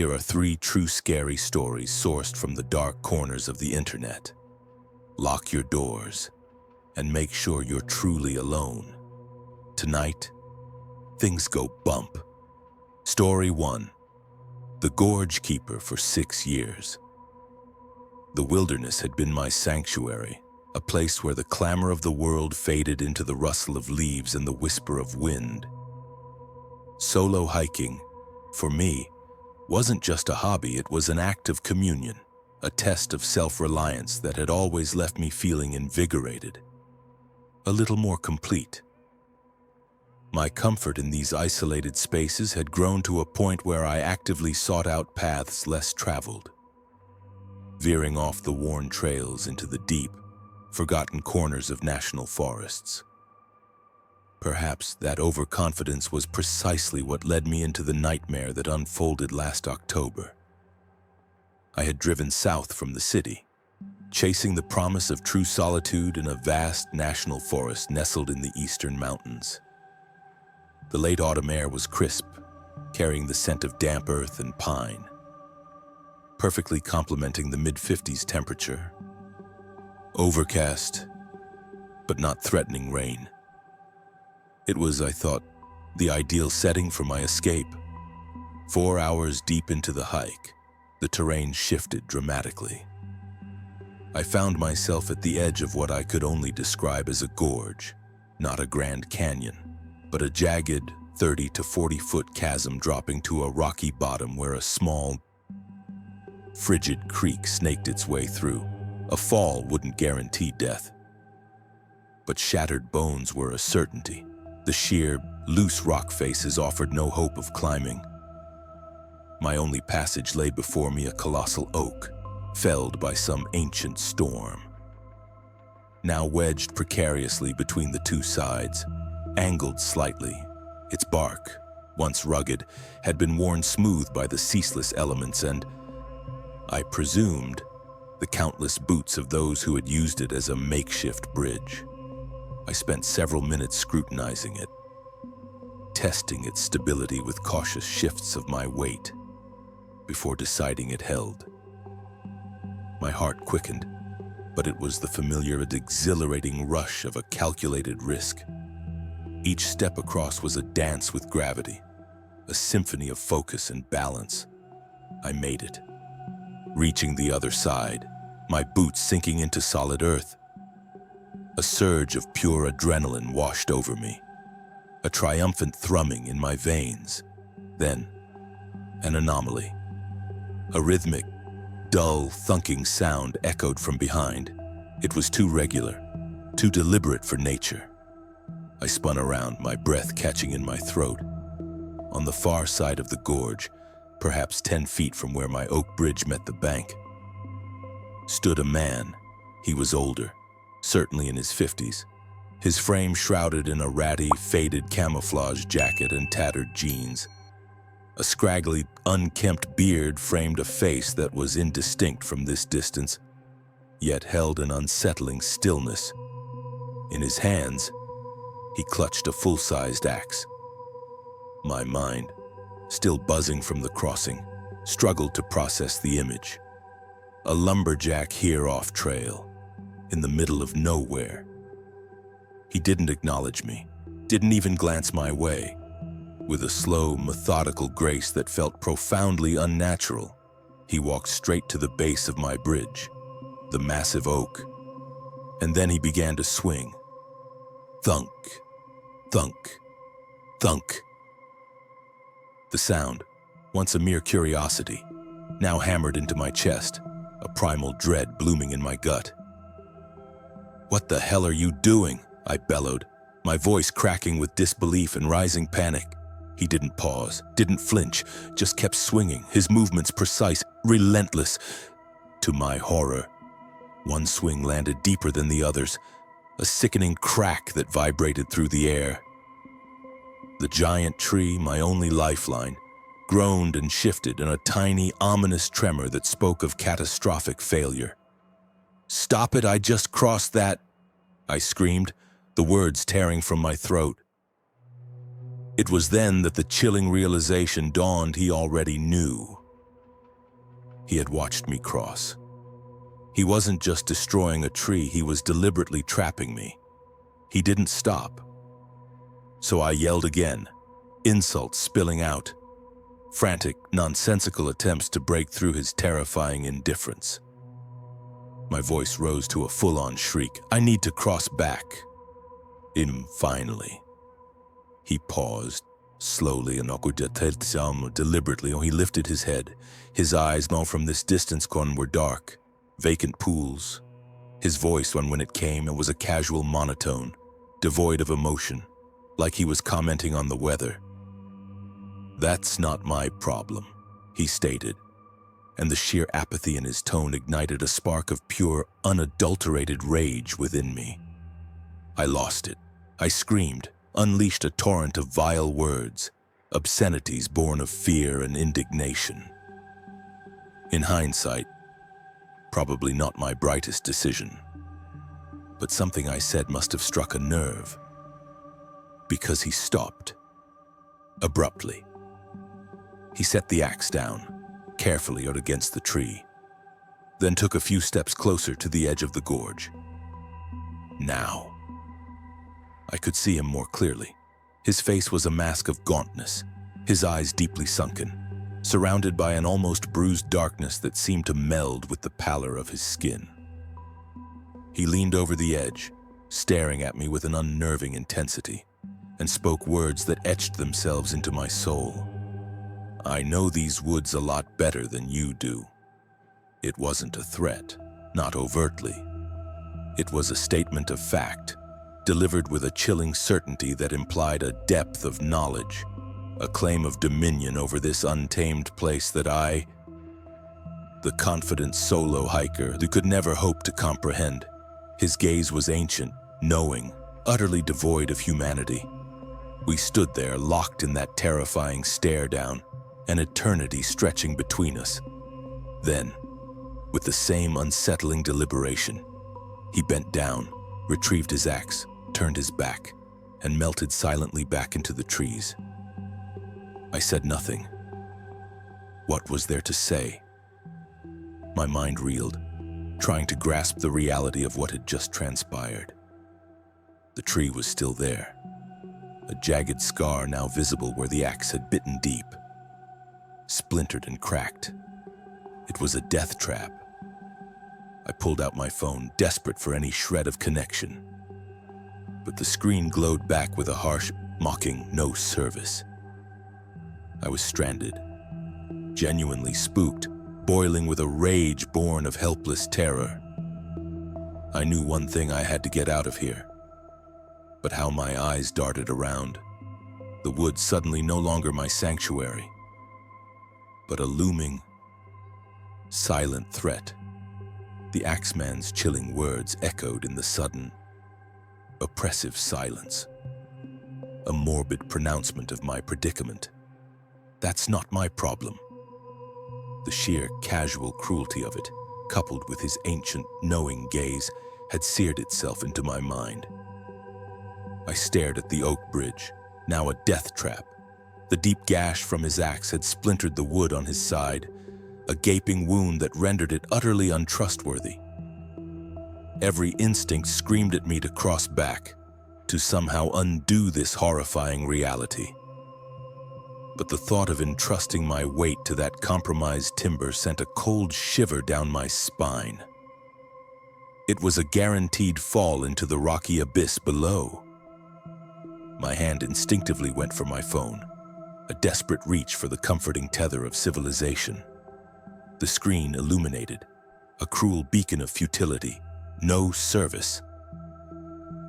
Here are 3 true scary stories sourced from the dark corners of the internet. Lock your doors and make sure you're truly alone. Tonight, things go bump. Story 1. The Gorge Keeper for 6 years. The wilderness had been my sanctuary, a place where the clamor of the world faded into the rustle of leaves and the whisper of wind. Solo hiking, for me, wasn't just a hobby, it was an act of communion, a test of self-reliance that had always left me feeling invigorated, a little more complete. My comfort in these isolated spaces had grown to a point where I actively sought out paths less traveled, veering off the worn trails into the deep, forgotten corners of national forests. Perhaps that overconfidence was precisely what led me into the nightmare that unfolded last October. I had driven south from the city, chasing the promise of true solitude in a vast national forest nestled in the eastern mountains. The late autumn air was crisp, carrying the scent of damp earth and pine, perfectly complementing the mid-50s temperature. Overcast, but not threatening rain. It was, I thought, the ideal setting for my escape. 4 hours deep into the hike, the terrain shifted dramatically. I found myself at the edge of what I could only describe as a gorge, not a grand canyon, but a jagged 30 to 40-foot chasm dropping to a rocky bottom where a small, frigid creek snaked its way through. A fall wouldn't guarantee death, but shattered bones were a certainty. The sheer, loose rock faces offered no hope of climbing. My only passage lay before me, a colossal oak, felled by some ancient storm. Now wedged precariously between the 2 sides, angled slightly, its bark, once rugged, had been worn smooth by the ceaseless elements and, I presumed, the countless boots of those who had used it as a makeshift bridge. I spent several minutes scrutinizing it, testing its stability with cautious shifts of my weight, before deciding it held. My heart quickened, but it was the familiar and exhilarating rush of a calculated risk. Each step across was a dance with gravity, a symphony of focus and balance. I made it, reaching the other side, my boots sinking into solid earth. A surge of pure adrenaline washed over me, a triumphant thrumming in my veins. Then, an anomaly. A rhythmic, dull, thunking sound echoed from behind. It was too regular, too deliberate for nature. I spun around, my breath catching in my throat. On the far side of the gorge, perhaps 10 feet from where my oak bridge met the bank, stood a man. He was older, certainly in his 50s, his frame shrouded in a ratty, faded camouflage jacket and tattered jeans. A scraggly, unkempt beard framed a face that was indistinct from this distance, yet held an unsettling stillness. In his hands, he clutched a full-sized axe. My mind, still buzzing from the crossing, struggled to process the image. A lumberjack here off trail, in the middle of nowhere. He didn't acknowledge me, didn't even glance my way. With a slow, methodical grace that felt profoundly unnatural, he walked straight to the base of my bridge, the massive oak, and then he began to swing. Thunk, thunk, thunk. The sound, once a mere curiosity, now hammered into my chest, a primal dread blooming in my gut. "What the hell are you doing?" I bellowed, my voice cracking with disbelief and rising panic. He didn't pause, didn't flinch, just kept swinging, his movements precise, relentless. To my horror, one swing landed deeper than the others, a sickening crack that vibrated through the air. The giant tree, my only lifeline, groaned and shifted in a tiny, ominous tremor that spoke of catastrophic failure. "Stop it, I just crossed that," I screamed, the words tearing from my throat. It was then that the chilling realization dawned he already knew. He had watched me cross. He wasn't just destroying a tree, he was deliberately trapping me. He didn't stop. So I yelled again, insults spilling out, frantic, nonsensical attempts to break through his terrifying indifference. My voice rose to a full-on shriek. I need to cross back. Finally. He paused, slowly and deliberately. He lifted his head. His eyes, now from this distance, were dark, vacant pools. His voice, when it came, it was a casual monotone, devoid of emotion, like he was commenting on the weather. "That's not my problem," he stated, and the sheer apathy in his tone ignited a spark of pure, unadulterated rage within me. I lost it. I screamed, unleashed a torrent of vile words, obscenities born of fear and indignation. In hindsight, probably not my brightest decision, but something I said must have struck a nerve, because he stopped, abruptly. He set the axe down, carefully out against the tree, then took a few steps closer to the edge of the gorge. Now, I could see him more clearly. His face was a mask of gauntness, his eyes deeply sunken, surrounded by an almost bruised darkness that seemed to meld with the pallor of his skin. He leaned over the edge, staring at me with an unnerving intensity, and spoke words that etched themselves into my soul. "I know these woods a lot better than you do." It wasn't a threat, not overtly. It was a statement of fact, delivered with a chilling certainty that implied a depth of knowledge, a claim of dominion over this untamed place that I, the confident solo hiker who could never hope to comprehend. His gaze was ancient, knowing, utterly devoid of humanity. We stood there, locked in that terrifying stare down, an eternity stretching between us. Then, with the same unsettling deliberation, he bent down, retrieved his axe, turned his back, and melted silently back into the trees. I said nothing. What was there to say? My mind reeled, trying to grasp the reality of what had just transpired. The tree was still there, a jagged scar now visible where the axe had bitten deep, splintered and cracked. It was a death trap. I pulled out my phone, desperate for any shred of connection. But the screen glowed back with a harsh, mocking "no service." I was stranded, genuinely spooked, boiling with a rage born of helpless terror. I knew one thing: I had to get out of here. But how my eyes darted around. The woods suddenly no longer my sanctuary, but a looming, silent threat. The axeman's chilling words echoed in the sudden, oppressive silence. A morbid pronouncement of my predicament. That's not my problem. The sheer casual cruelty of it, coupled with his ancient, knowing gaze, had seared itself into my mind. I stared at the oak bridge, now a death trap. The deep gash from his axe had splintered the wood on his side, a gaping wound that rendered it utterly untrustworthy. Every instinct screamed at me to cross back, to somehow undo this horrifying reality. But the thought of entrusting my weight to that compromised timber sent a cold shiver down my spine. It was a guaranteed fall into the rocky abyss below. My hand instinctively went for my phone, a desperate reach for the comforting tether of civilization. The screen illuminated, a cruel beacon of futility, no service.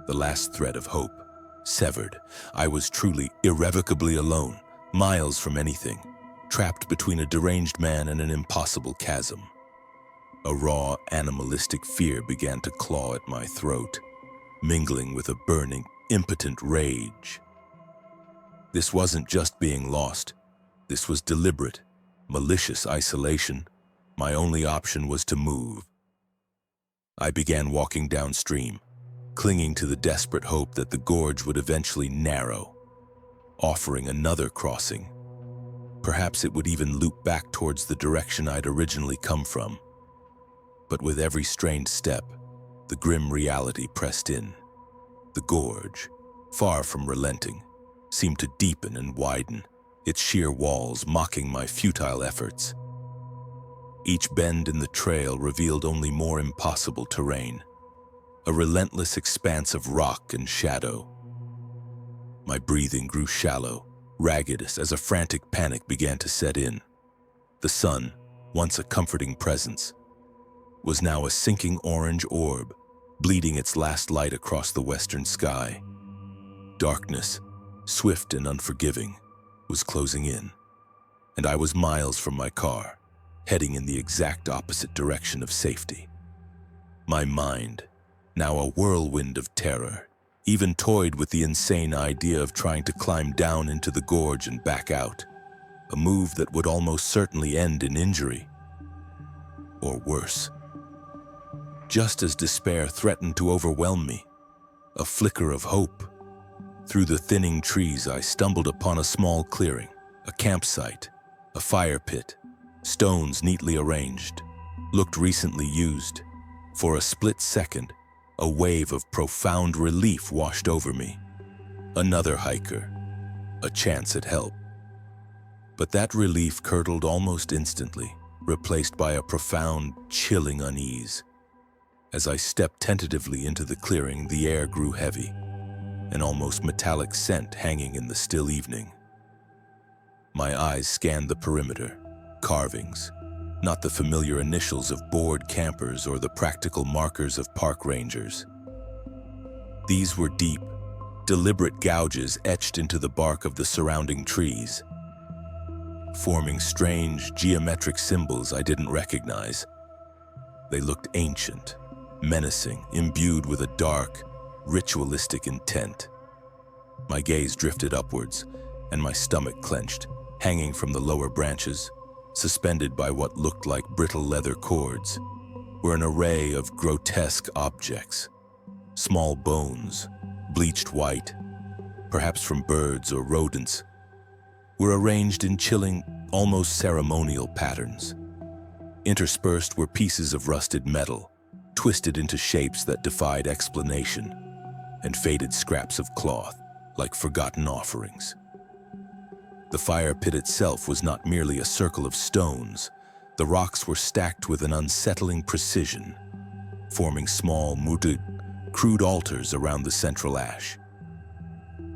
The last thread of hope, severed. I was truly, irrevocably alone, miles from anything, trapped between a deranged man and an impossible chasm. A raw, animalistic fear began to claw at my throat, mingling with a burning, impotent rage. This wasn't just being lost. This was deliberate, malicious isolation. My only option was to move. I began walking downstream, clinging to the desperate hope that the gorge would eventually narrow, offering another crossing. Perhaps it would even loop back towards the direction I'd originally come from. But with every strained step, the grim reality pressed in. The gorge, far from relenting, seemed to deepen and widen, its sheer walls mocking my futile efforts. Each bend in the trail revealed only more impossible terrain, a relentless expanse of rock and shadow. My breathing grew shallow, ragged as a frantic panic began to set in. The sun, once a comforting presence, was now a sinking orange orb, bleeding its last light across the western sky. Darkness, swift and unforgiving, was closing in, and I was miles from my car, heading in the exact opposite direction of safety. My mind, now a whirlwind of terror, even toyed with the insane idea of trying to climb down into the gorge and back out, a move that would almost certainly end in injury. Or worse. Just as despair threatened to overwhelm me, a flicker of hope. Through the thinning trees, I stumbled upon a small clearing, a campsite, a fire pit, stones neatly arranged, looked recently used. For a split second, a wave of profound relief washed over me. Another hiker, a chance at help. But that relief curdled almost instantly, replaced by a profound, chilling unease. As I stepped tentatively into the clearing, the air grew heavy, an almost metallic scent hanging in the still evening. My eyes scanned the perimeter, carvings, not the familiar initials of bored campers or the practical markers of park rangers. These were deep, deliberate gouges etched into the bark of the surrounding trees, forming strange, geometric symbols I didn't recognize. They looked ancient, menacing, imbued with a dark, ritualistic intent. My gaze drifted upwards, and my stomach clenched, hanging from the lower branches, suspended by what looked like brittle leather cords, were an array of grotesque objects. Small bones, bleached white, perhaps from birds or rodents, were arranged in chilling, almost ceremonial patterns. Interspersed were pieces of rusted metal, twisted into shapes that defied explanation, and faded scraps of cloth, like forgotten offerings. The fire pit itself was not merely a circle of stones. The rocks were stacked with an unsettling precision, forming small, crude altars around the central ash.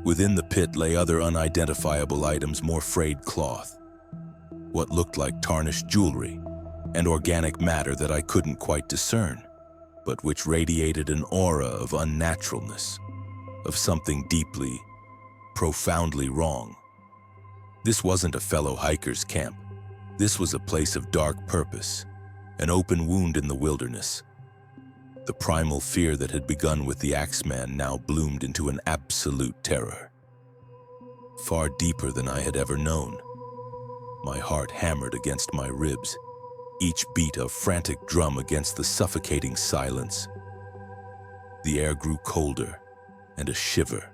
Within the pit lay other unidentifiable items, more frayed cloth, what looked like tarnished jewelry, and organic matter that I couldn't quite discern, but which radiated an aura of unnaturalness, of something deeply, profoundly wrong. This wasn't a fellow hiker's camp. This was a place of dark purpose, an open wound in the wilderness. The primal fear that had begun with the Axeman now bloomed into an absolute terror, far deeper than I had ever known. My heart hammered against my ribs, each beat a frantic drum against the suffocating silence. The air grew colder, and a shiver,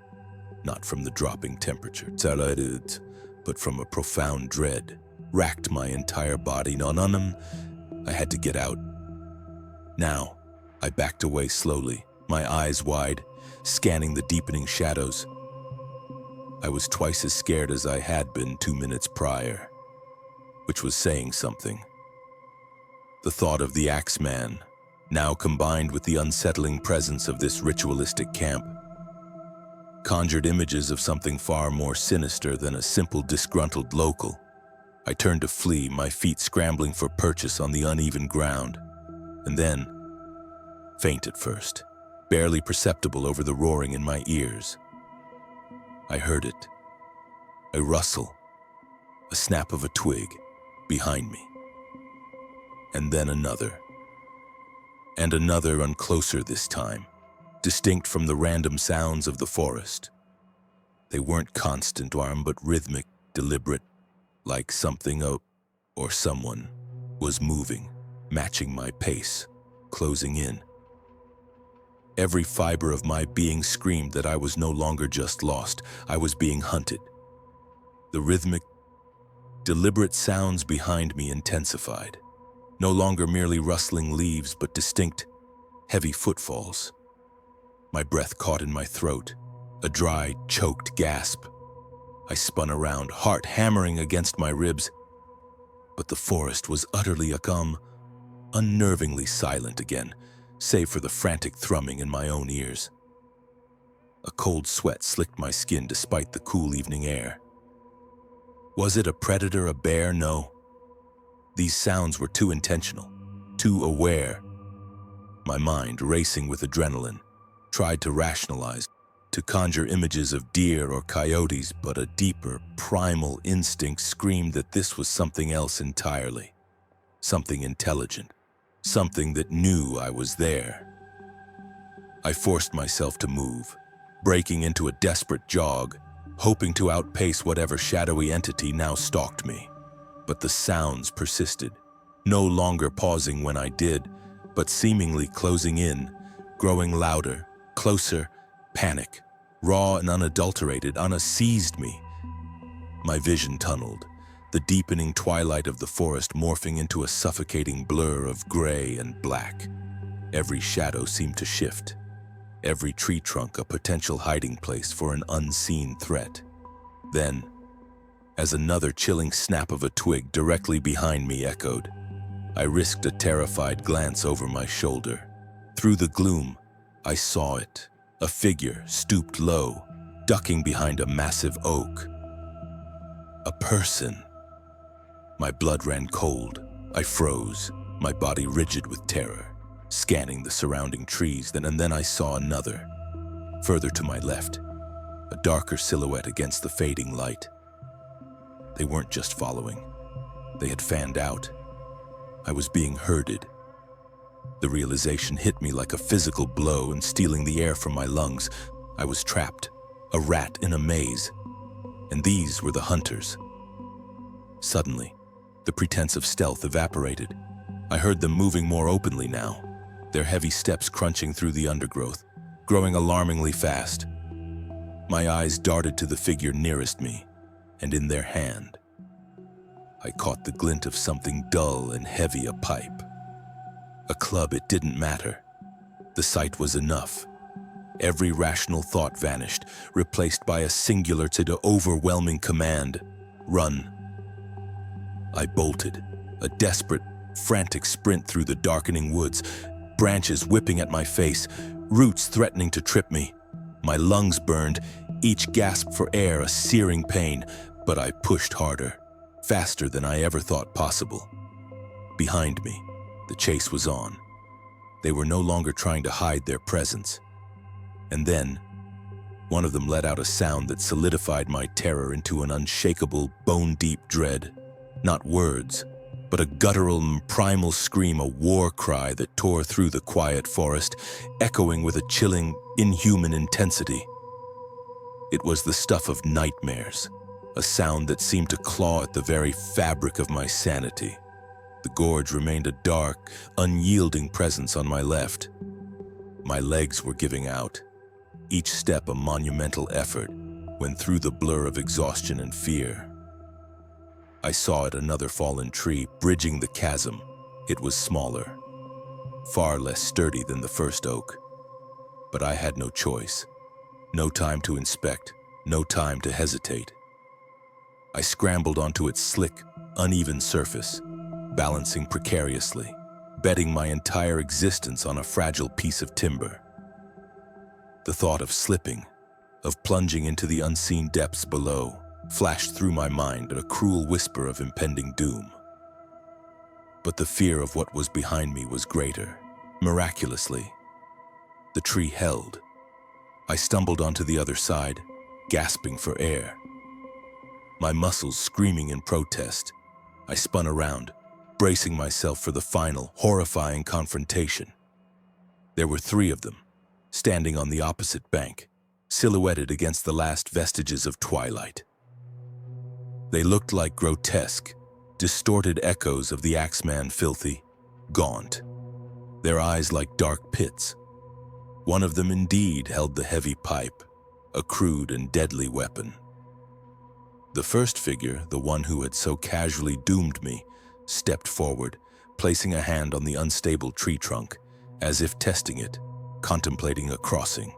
not from the dropping temperature, but from a profound dread, racked my entire body. I had to get out. Now, I backed away slowly, my eyes wide, scanning the deepening shadows. I was twice as scared as I had been 2 minutes prior, which was saying something. The thought of the Axeman, now combined with the unsettling presence of this ritualistic camp, conjured images of something far more sinister than a simple disgruntled local. I turned to flee, my feet scrambling for purchase on the uneven ground, and then, faint at first, barely perceptible over the roaring in my ears, I heard it. A rustle, a snap of a twig behind me, and then another, and another, and closer this time, distinct from the random sounds of the forest. They weren't constant but rhythmic, deliberate, like something or someone was moving, matching my pace, closing in. Every fiber of my being screamed that I was no longer just lost, I was being hunted. The rhythmic Deliberate sounds behind me intensified, no longer merely rustling leaves, but distinct, heavy footfalls. My breath caught in my throat, a dry, choked gasp. I spun around, heart hammering against my ribs, but the forest was utterly unnervingly silent again, save for the frantic thrumming in my own ears. A cold sweat slicked my skin despite the cool evening air. Was it a predator, a bear? No. These sounds were too intentional, too aware. My mind, racing with adrenaline, tried to rationalize, to conjure images of deer or coyotes, but a deeper, primal instinct screamed that this was something else entirely. Something intelligent, something that knew I was there. I forced myself to move, breaking into a desperate jog, hoping to outpace whatever shadowy entity now stalked me. But the sounds persisted, no longer pausing when I did, but seemingly closing in, growing louder, closer. Panic, raw and unadulterated, seized me. My vision tunneled, the deepening twilight of the forest morphing into a suffocating blur of gray and black. Every shadow seemed to shift, every tree trunk a potential hiding place for an unseen threat. Then, as another chilling snap of a twig directly behind me echoed, I risked a terrified glance over my shoulder. Through the gloom, I saw it, a figure stooped low, ducking behind a massive oak. A person. My blood ran cold. I froze, my body rigid with terror, scanning the surrounding trees. Then I saw another, further to my left, a darker silhouette against the fading light. They weren't just following. They had fanned out. I was being herded. The realization hit me like a physical blow and stealing the air from my lungs. I was trapped, a rat in a maze. And these were the hunters. Suddenly, the pretense of stealth evaporated. I heard them moving more openly now, their heavy steps crunching through the undergrowth, growing alarmingly fast. My eyes darted to the figure nearest me, and in their hand, I caught the glint of something dull and heavy, a pipe. A club. It didn't matter. The sight was enough. Every rational thought vanished, replaced by a singular to overwhelming command: run. I bolted, a desperate, frantic sprint through the darkening woods, branches whipping at my face, roots threatening to trip me. My lungs burned, each gasp for air a searing pain, but I pushed harder, faster than I ever thought possible. Behind me, the chase was on. They were no longer trying to hide their presence. And then, one of them let out a sound that solidified my terror into an unshakable, bone-deep dread. Not words, but a guttural and primal scream, a war cry that tore through the quiet forest, echoing with a chilling, inhuman intensity. It was the stuff of nightmares, a sound that seemed to claw at the very fabric of my sanity. The gorge remained a dark, unyielding presence on my left. My legs were giving out, each step a monumental effort, when through the blur of exhaustion and fear, I saw it, another fallen tree bridging the chasm. It was smaller, far less sturdy than the first oak. But I had no choice, no time to inspect, no time to hesitate. I scrambled onto its slick, uneven surface, balancing precariously, betting my entire existence on a fragile piece of timber. The thought of slipping, of plunging into the unseen depths below, flashed through my mind, a cruel whisper of impending doom. But the fear of what was behind me was greater. Miraculously, the tree held. I stumbled onto the other side, gasping for air. My muscles screaming in protest, I spun around, bracing myself for the final, horrifying confrontation. There were 3 of them, standing on the opposite bank, silhouetted against the last vestiges of twilight. They looked like grotesque, distorted echoes of the Axeman, filthy, gaunt, their eyes like dark pits. One of them indeed held the heavy pipe, a crude and deadly weapon. The first figure, the one who had so casually doomed me, stepped forward, placing a hand on the unstable tree trunk, as if testing it, contemplating a crossing.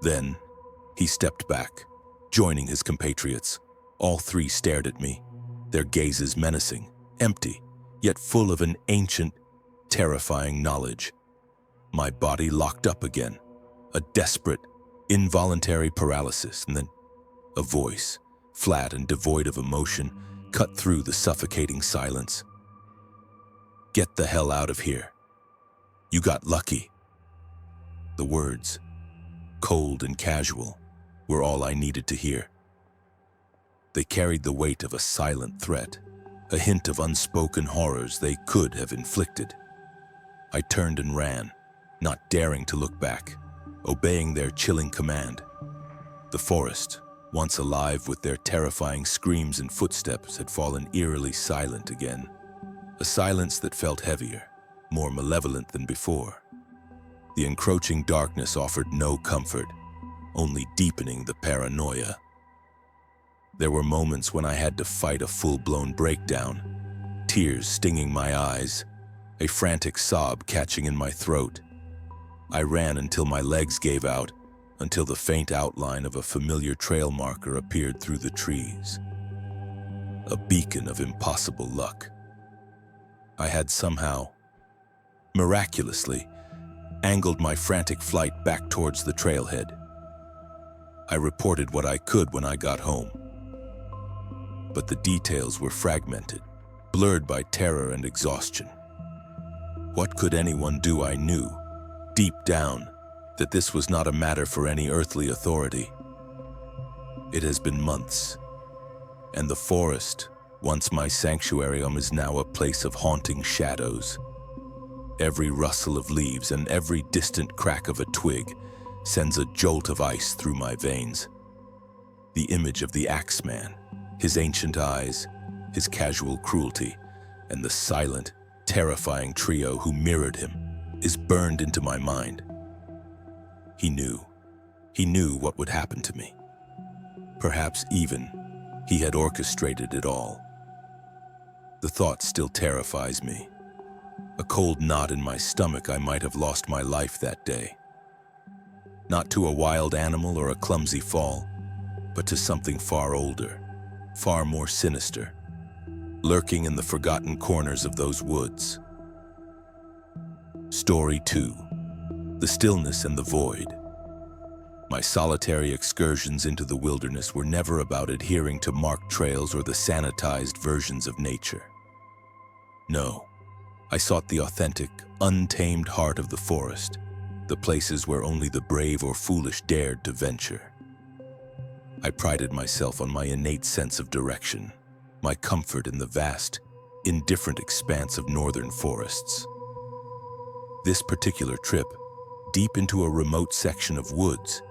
Then, he stepped back, joining his compatriots. All three stared at me, their gazes menacing, empty, yet full of an ancient, terrifying knowledge. My body locked up again, a desperate, involuntary paralysis, and then a voice, flat and devoid of emotion, cut through the suffocating silence. "Get the hell out of here. You got lucky." The words, cold and casual, were all I needed to hear. They carried the weight of a silent threat, a hint of unspoken horrors they could have inflicted. I turned and ran, not daring to look back, obeying their chilling command. The forest, once alive with their terrifying screams and footsteps, had fallen eerily silent again, a silence that felt heavier, more malevolent than before. The encroaching darkness offered no comfort, only deepening the paranoia. There were moments when I had to fight a full-blown breakdown, tears stinging my eyes, a frantic sob catching in my throat. I ran until my legs gave out, until the faint outline of a familiar trail marker appeared through the trees. A beacon of impossible luck. I had somehow, miraculously, angled my frantic flight back towards the trailhead. I reported what I could when I got home. But the details were fragmented, blurred by terror and exhaustion. What could anyone do? I knew, deep down, that this was not a matter for any earthly authority. It has been months, and the forest, once my sanctuarium, is now a place of haunting shadows. Every rustle of leaves and every distant crack of a twig sends a jolt of ice through my veins. The image of the Axeman, his ancient eyes, his casual cruelty, and the silent, terrifying trio who mirrored him, is burned into my mind. He knew what would happen to me. Perhaps even he had orchestrated it all. The thought still terrifies me. A cold knot in my stomach. I might have lost my life that day. Not to a wild animal or a clumsy fall, but to something far older, far more sinister, lurking in the forgotten corners of those woods. Story 2. The Stillness and the Void. My solitary excursions into the wilderness were never about adhering to marked trails or the sanitized versions of nature. No, I sought the authentic, untamed heart of the forest, the places where only the brave or foolish dared to venture. I prided myself on my innate sense of direction, my comfort in the vast, indifferent expanse of northern forests. This particular trip, deep into a remote section of woods,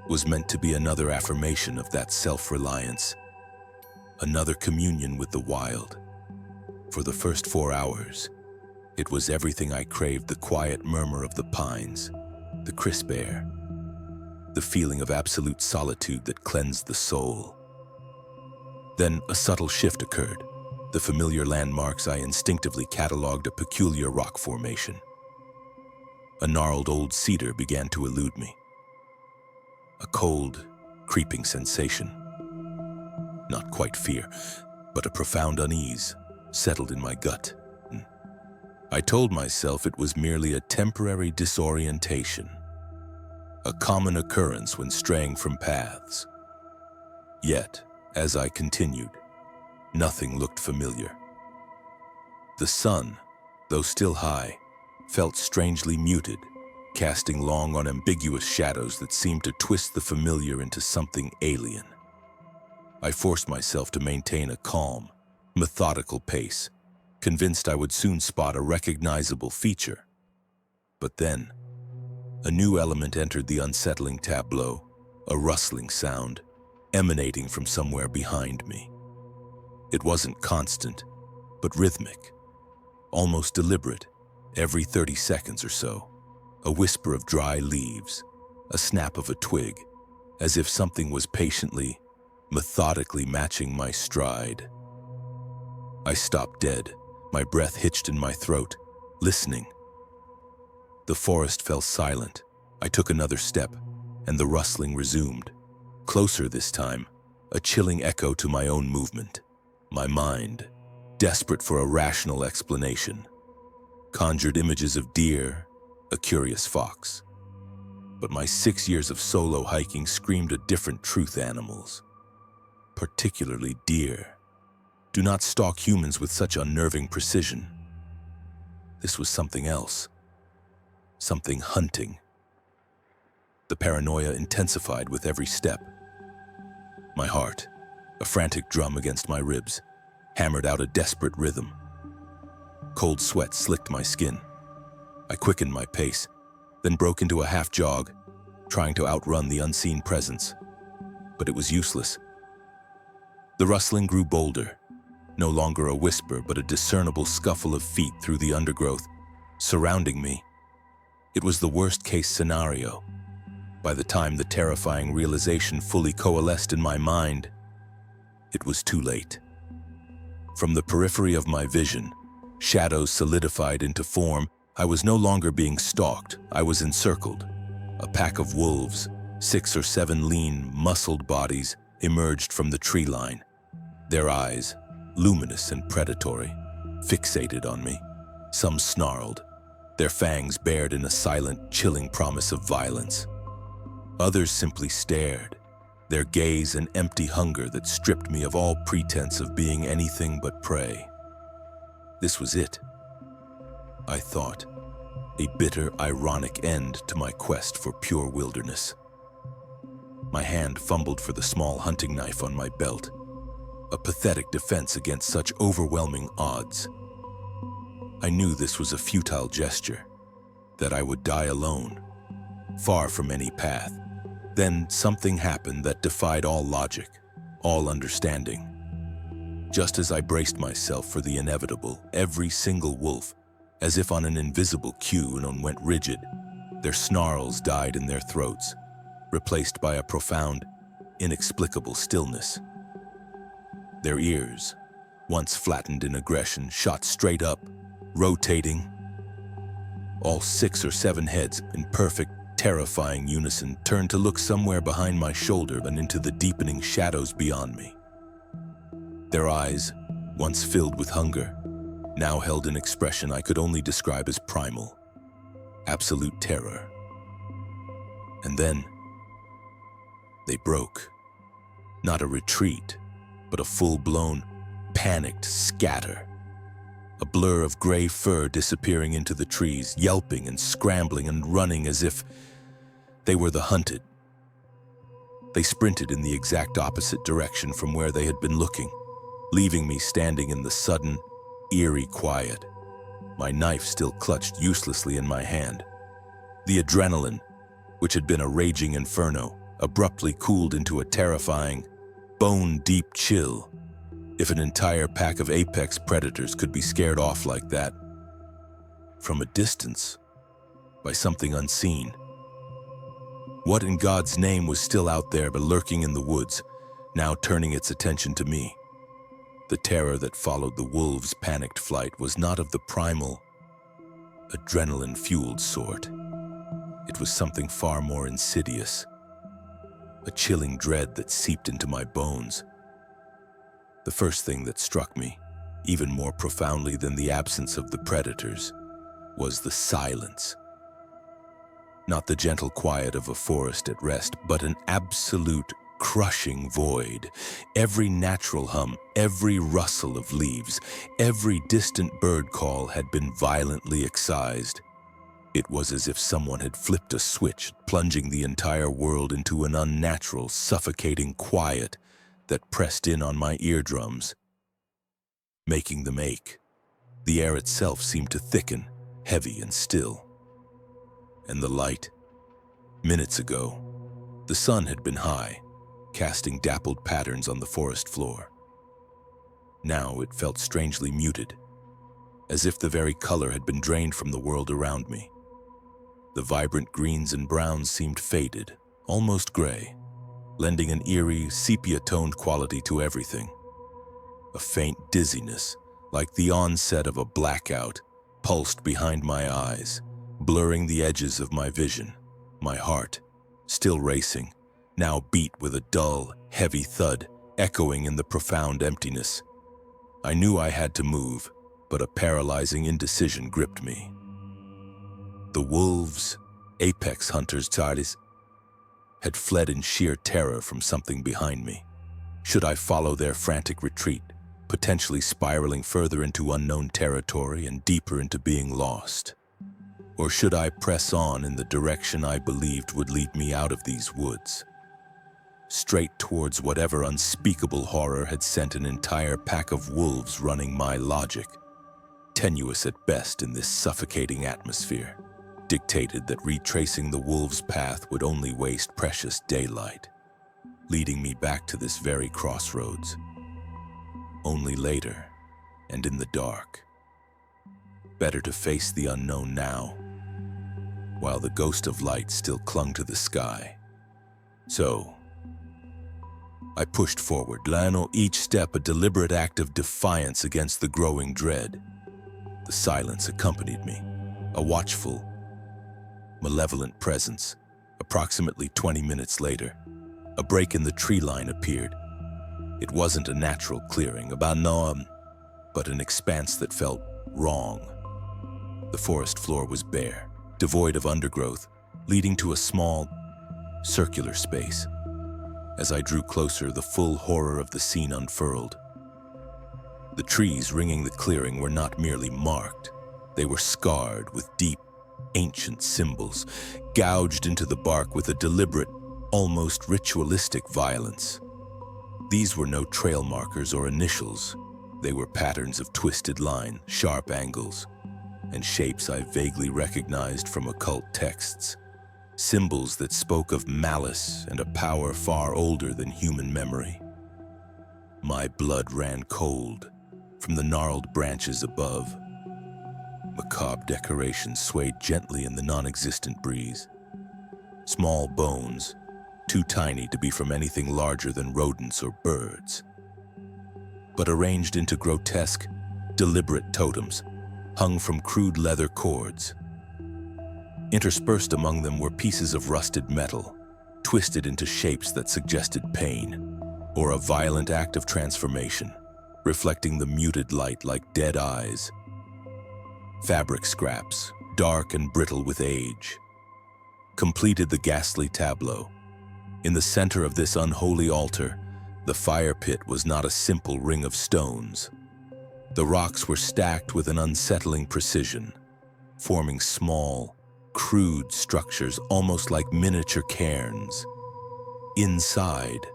was meant to be another affirmation of that self-reliance, another communion with the wild. For the first 4 hours, it was everything I craved: the quiet murmur of the pines, the crisp air, the feeling of absolute solitude that cleansed the soul. Then a subtle shift occurred. The familiar landmarks I instinctively cataloged a peculiar rock formation. A gnarled old cedar began to elude me. A cold, creeping sensation. Not quite fear, but a profound unease settled in my gut. I told myself it was merely a temporary disorientation, a common occurrence when straying from paths. Yet, as I continued, nothing looked familiar. The sun, though still high, felt strangely muted, casting long, unambiguous shadows that seemed to twist the familiar into something alien. I forced myself to maintain a calm, methodical pace, convinced I would soon spot a recognizable feature. But then, a new element entered the unsettling tableau, a rustling sound emanating from somewhere behind me. It wasn't constant, but rhythmic, almost deliberate, every 30 seconds or so. A whisper of dry leaves, a snap of a twig, as if something was patiently, methodically matching my stride. I stopped dead, my breath hitched in my throat, listening. The forest fell silent. I took another step, and the rustling resumed. Closer this time, a chilling echo to my own movement. My mind, desperate for a rational explanation, conjured images of deer, a curious fox. But my 6 years of solo hiking screamed a different truth. Animals, particularly deer, do not stalk humans with such unnerving precision. This was something else, something hunting. The paranoia intensified with every step. My heart, a frantic drum against my ribs, hammered out a desperate rhythm. Cold sweat slicked my skin. I quickened my pace, then broke into a half jog, trying to outrun the unseen presence. But it was useless. The rustling grew bolder, no longer a whisper, but a discernible scuffle of feet through the undergrowth, surrounding me. It was the worst-case scenario. By the time the terrifying realization fully coalesced in my mind, it was too late. From the periphery of my vision, shadows solidified into form. I was no longer being stalked. I was encircled. A pack of wolves, 6 or 7 lean, muscled bodies, emerged from the tree line. Their eyes, luminous and predatory, fixated on me. Some snarled, their fangs bared in a silent, chilling promise of violence. Others simply stared, their gaze an empty hunger that stripped me of all pretense of being anything but prey. This was it, I thought, a bitter, ironic end to my quest for pure wilderness. My hand fumbled for the small hunting knife on my belt, a pathetic defense against such overwhelming odds. I knew this was a futile gesture, that I would die alone, far from any path. Then something happened that defied all logic, all understanding. Just as I braced myself for the inevitable, every single wolf, as if on an invisible cue, went rigid. Their snarls died in their throats, replaced by a profound, inexplicable stillness. Their ears, once flattened in aggression, shot straight up, rotating. All 6 or 7 heads, in perfect, terrifying unison, turned to look somewhere behind my shoulder and into the deepening shadows beyond me. Their eyes, once filled with hunger, now held an expression I could only describe as primal, absolute terror. And then, they broke. Not a retreat, but a full-blown, panicked scatter. A blur of gray fur disappearing into the trees, yelping and scrambling and running as if they were the hunted. They sprinted in the exact opposite direction from where they had been looking, leaving me standing in the sudden, eerie quiet, my knife still clutched uselessly in my hand. The adrenaline, which had been a raging inferno, abruptly cooled into a terrifying, bone-deep chill. If an entire pack of apex predators could be scared off like that, from a distance, by something unseen. What in God's name was still out there but lurking in the woods, now turning its attention to me? The terror that followed the wolves' panicked flight was not of the primal, adrenaline-fueled sort. It was something far more insidious, a chilling dread that seeped into my bones. The first thing that struck me, even more profoundly than the absence of the predators, was the silence. Not the gentle quiet of a forest at rest, but an absolute crushing void. Every natural hum, every rustle of leaves, every distant bird call had been violently excised. It was as if someone had flipped a switch, plunging the entire world into an unnatural, suffocating quiet that pressed in on my eardrums, making them ache. The air itself seemed to thicken, heavy and still. And the light. Minutes ago, the sun had been high, casting dappled patterns on the forest floor. Now it felt strangely muted, as if the very color had been drained from the world around me. The vibrant greens and browns seemed faded, almost gray. lending an eerie, sepia-toned quality to everything. A faint dizziness, like the onset of a blackout, pulsed behind my eyes, blurring the edges of my vision. My heart, still racing, now beat with a dull, heavy thud, echoing in the profound emptiness. I knew I had to move, but a paralyzing indecision gripped me. The wolves, apex hunters, Charles, had fled in sheer terror from something behind me. Should I follow their frantic retreat, potentially spiraling further into unknown territory and deeper into being lost? Or should I press on in the direction I believed would lead me out of these woods, straight towards whatever unspeakable horror had sent an entire pack of wolves running my logic, tenuous at best in this suffocating atmosphere, dictated that retracing the wolves' path would only waste precious daylight, leading me back to this very crossroads. Only later, and in the dark. Better to face the unknown now, while the ghost of light still clung to the sky. So, I pushed forward, each step a deliberate act of defiance against the growing dread. The silence accompanied me, a watchful, malevolent presence. Approximately 20 minutes later, a break in the tree line appeared. It wasn't a natural clearing, but an expanse that felt wrong. The forest floor was bare, devoid of undergrowth, leading to a small, circular space. As I drew closer, the full horror of the scene unfurled. The trees ringing the clearing were not merely marked. They were scarred with deep, ancient symbols, gouged into the bark with a deliberate, almost ritualistic violence. These were no trail markers or initials. They were patterns of twisted line, sharp angles, and shapes I vaguely recognized from occult texts. Symbols that spoke of malice and a power far older than human memory. My blood ran cold from the gnarled branches above. Macabre decorations swayed gently in the non-existent breeze. Small bones, too tiny to be from anything larger than rodents or birds, but arranged into grotesque, deliberate totems, hung from crude leather cords. Interspersed among them were pieces of rusted metal, twisted into shapes that suggested pain, or a violent act of transformation, reflecting the muted light like dead eyes. Fabric scraps, dark and brittle with age, completed the ghastly tableau. In the center of this unholy altar, the fire pit was not a simple ring of stones. The rocks were stacked with an unsettling precision, forming small, crude structures almost like miniature cairns. Inside,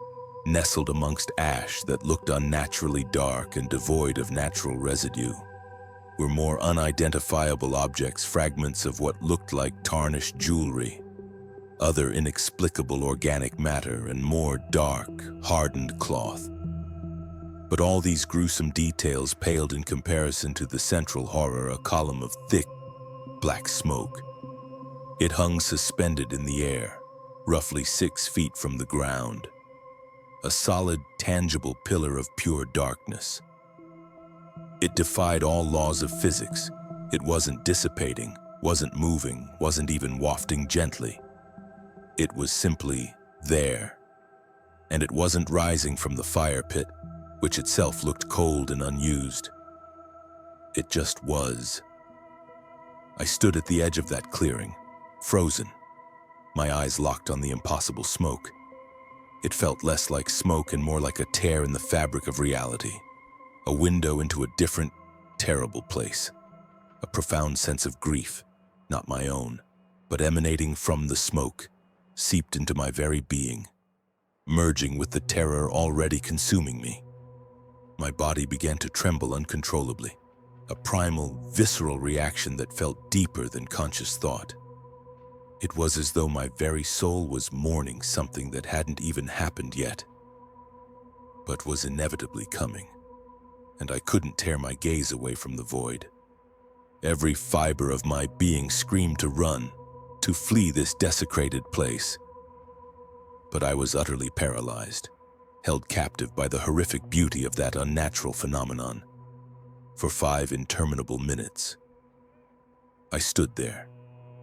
nestled amongst ash that looked unnaturally dark and devoid of natural residue, were more unidentifiable objects, fragments of what looked like tarnished jewelry, other inexplicable organic matter, and more dark, hardened cloth. But all these gruesome details paled in comparison to the central horror, a column of thick, black smoke. It hung suspended in the air, roughly 6 feet from the ground. A solid, tangible pillar of pure darkness. It defied all laws of physics. It wasn't dissipating, wasn't moving, wasn't even wafting gently. It was simply there. And it wasn't rising from the fire pit, which itself looked cold and unused. It just was. I stood at the edge of that clearing, frozen, my eyes locked on the impossible smoke. It felt less like smoke and more like a tear in the fabric of reality, a window into a different, terrible place, a profound sense of grief, not my own, but emanating from the smoke, seeped into my very being, merging with the terror already consuming me. My body began to tremble uncontrollably, a primal, visceral reaction that felt deeper than conscious thought. It was as though my very soul was mourning something that hadn't even happened yet, but was inevitably coming, and I couldn't tear my gaze away from the void. Every fiber of my being screamed to run, to flee this desecrated place. but I was utterly paralyzed, held captive by the horrific beauty of that unnatural phenomenon. For 5 interminable minutes, I stood there,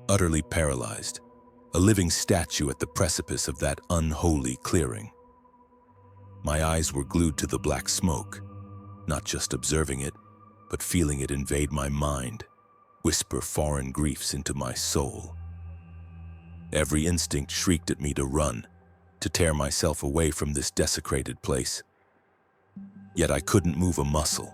utterly paralyzed, a living statue at the precipice of that unholy clearing. My eyes were glued to the black smoke, not just observing it, but feeling it invade my mind, whisper foreign griefs into my soul. Every instinct shrieked at me to run, to tear myself away from this desecrated place. Yet I couldn't move a muscle.